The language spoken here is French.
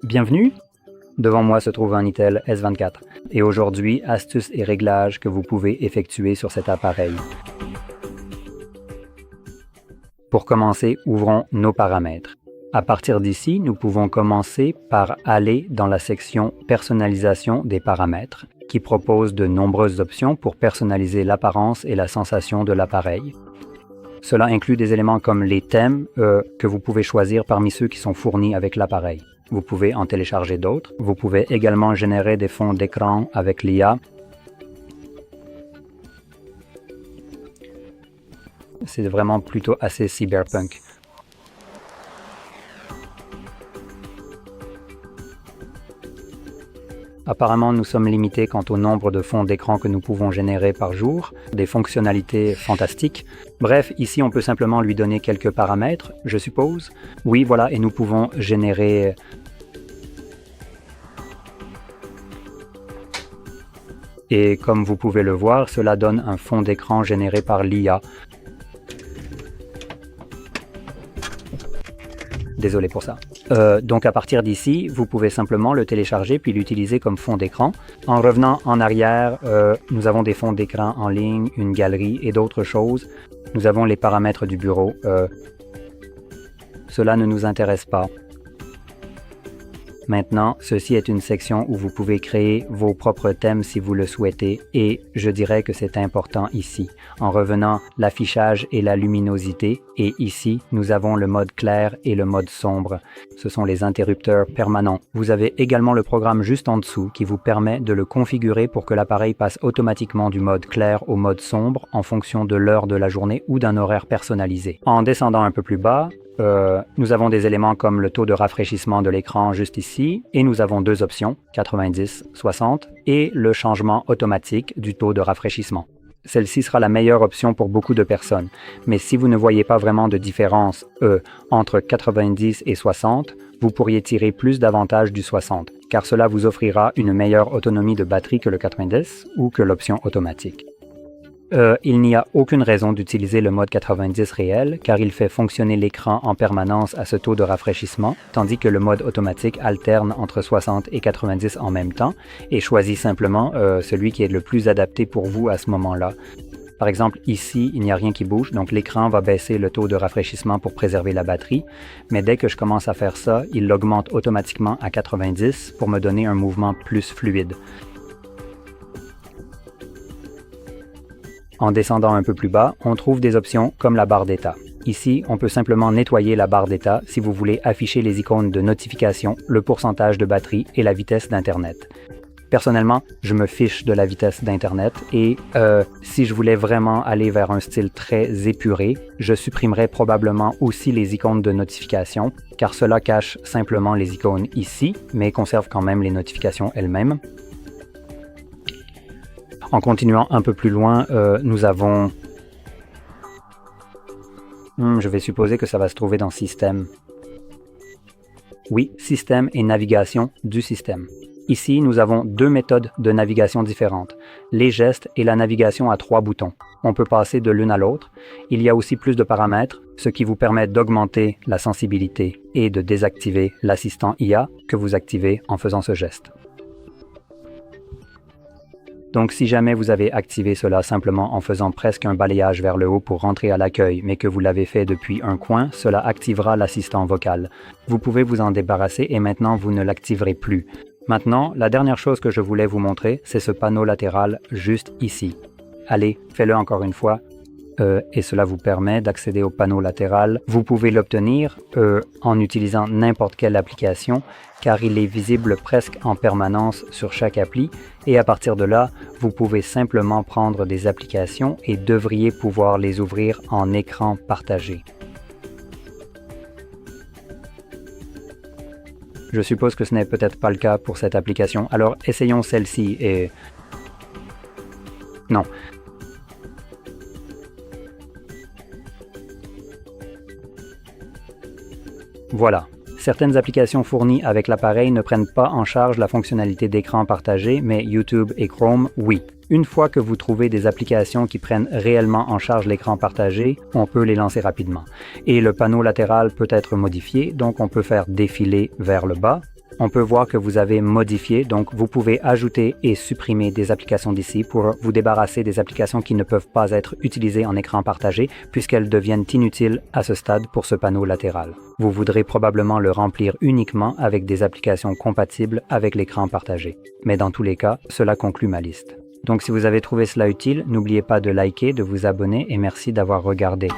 Bienvenue! Devant moi se trouve un Intel S24 et aujourd'hui, astuces et réglages que vous pouvez effectuer sur cet appareil. Pour commencer, ouvrons nos paramètres. À partir d'ici, nous pouvons commencer par aller dans la section Personnalisation des paramètres, qui propose de nombreuses options pour personnaliser l'apparence et la sensation de l'appareil. Cela inclut des éléments comme les thèmes que vous pouvez choisir parmi ceux qui sont fournis avec l'appareil. Vous pouvez en télécharger d'autres. Vous pouvez également générer des fonds d'écran avec l'IA. C'est vraiment plutôt assez cyberpunk. Apparemment, nous sommes limités quant au nombre de fonds d'écran que nous pouvons générer par jour, des fonctionnalités fantastiques. Bref, ici, on peut simplement lui donner quelques paramètres, je suppose. Oui, voilà, et nous pouvons générer... Et comme vous pouvez le voir, cela donne un fond d'écran généré par l'IA. Désolé pour ça. Donc à partir d'ici, vous pouvez simplement le télécharger puis l'utiliser comme fond d'écran. En revenant en arrière, nous avons des fonds d'écran en ligne, une galerie et d'autres choses. Nous avons les paramètres du bureau. Cela ne nous intéresse pas. Maintenant, ceci est une section où vous pouvez créer vos propres thèmes si vous le souhaitez et je dirais que c'est important ici. En revenant, l'affichage et la luminosité et ici, nous avons le mode clair et le mode sombre. Ce sont les interrupteurs permanents. Vous avez également le programme juste en dessous qui vous permet de le configurer pour que l'appareil passe automatiquement du mode clair au mode sombre en fonction de l'heure de la journée ou d'un horaire personnalisé. En descendant un peu plus bas, nous avons des éléments comme le taux de rafraîchissement de l'écran juste ici et nous avons deux options, 90, 60 et le changement automatique du taux de rafraîchissement. Celle-ci sera la meilleure option pour beaucoup de personnes, mais si vous ne voyez pas vraiment de différence entre 90 et 60, vous pourriez tirer plus d'avantages du 60, car cela vous offrira une meilleure autonomie de batterie que le 90 ou que l'option automatique. Il n'y a aucune raison d'utiliser le mode 90 réel car il fait fonctionner l'écran en permanence à ce taux de rafraîchissement, tandis que le mode automatique alterne entre 60 et 90 en même temps et choisit simplement celui qui est le plus adapté pour vous à ce moment-là. Par exemple, ici, il n'y a rien qui bouge, donc l'écran va baisser le taux de rafraîchissement pour préserver la batterie, mais dès que je commence à faire ça, il l'augmente automatiquement à 90 pour me donner un mouvement plus fluide. En descendant un peu plus bas, on trouve des options comme la barre d'état. Ici, on peut simplement nettoyer la barre d'état si vous voulez afficher les icônes de notification, le pourcentage de batterie et la vitesse d'Internet. Personnellement, je me fiche de la vitesse d'Internet et si je voulais vraiment aller vers un style très épuré, je supprimerais probablement aussi les icônes de notification car cela cache simplement les icônes ici, mais conserve quand même les notifications elles-mêmes. En continuant un peu plus loin, nous avons... je vais supposer que ça va se trouver dans Système. Oui, Système et navigation du système. Ici, nous avons deux méthodes de navigation différentes, les gestes et la navigation à 3 boutons. On peut passer de l'une à l'autre. Il y a aussi plus de paramètres, ce qui vous permet d'augmenter la sensibilité et de désactiver l'assistant IA que vous activez en faisant ce geste. Donc si jamais vous avez activé cela simplement en faisant presque un balayage vers le haut pour rentrer à l'accueil, mais que vous l'avez fait depuis un coin, cela activera l'assistant vocal. Vous pouvez vous en débarrasser et maintenant vous ne l'activerez plus. Maintenant, la dernière chose que je voulais vous montrer, c'est ce panneau latéral juste ici. Allez, faites-le encore une fois. Et cela vous permet d'accéder au panneau latéral. Vous pouvez l'obtenir en utilisant n'importe quelle application car il est visible presque en permanence sur chaque appli et à partir de là, vous pouvez simplement prendre des applications et devriez pouvoir les ouvrir en écran partagé. Je suppose que ce n'est peut-être pas le cas pour cette application, alors essayons celle-ci et... Non. Voilà. Certaines applications fournies avec l'appareil ne prennent pas en charge la fonctionnalité d'écran partagé, mais YouTube et Chrome, oui. Une fois que vous trouvez des applications qui prennent réellement en charge l'écran partagé, on peut les lancer rapidement. Et le panneau latéral peut être modifié, donc on peut faire défiler vers le bas, On peut voir que vous avez modifié, donc vous pouvez ajouter et supprimer des applications d'ici pour vous débarrasser des applications qui ne peuvent pas être utilisées en écran partagé puisqu'elles deviennent inutiles à ce stade pour ce panneau latéral. Vous voudrez probablement le remplir uniquement avec des applications compatibles avec l'écran partagé. Mais dans tous les cas, cela conclut ma liste. Donc si vous avez trouvé cela utile, n'oubliez pas de liker, de vous abonner et merci d'avoir regardé.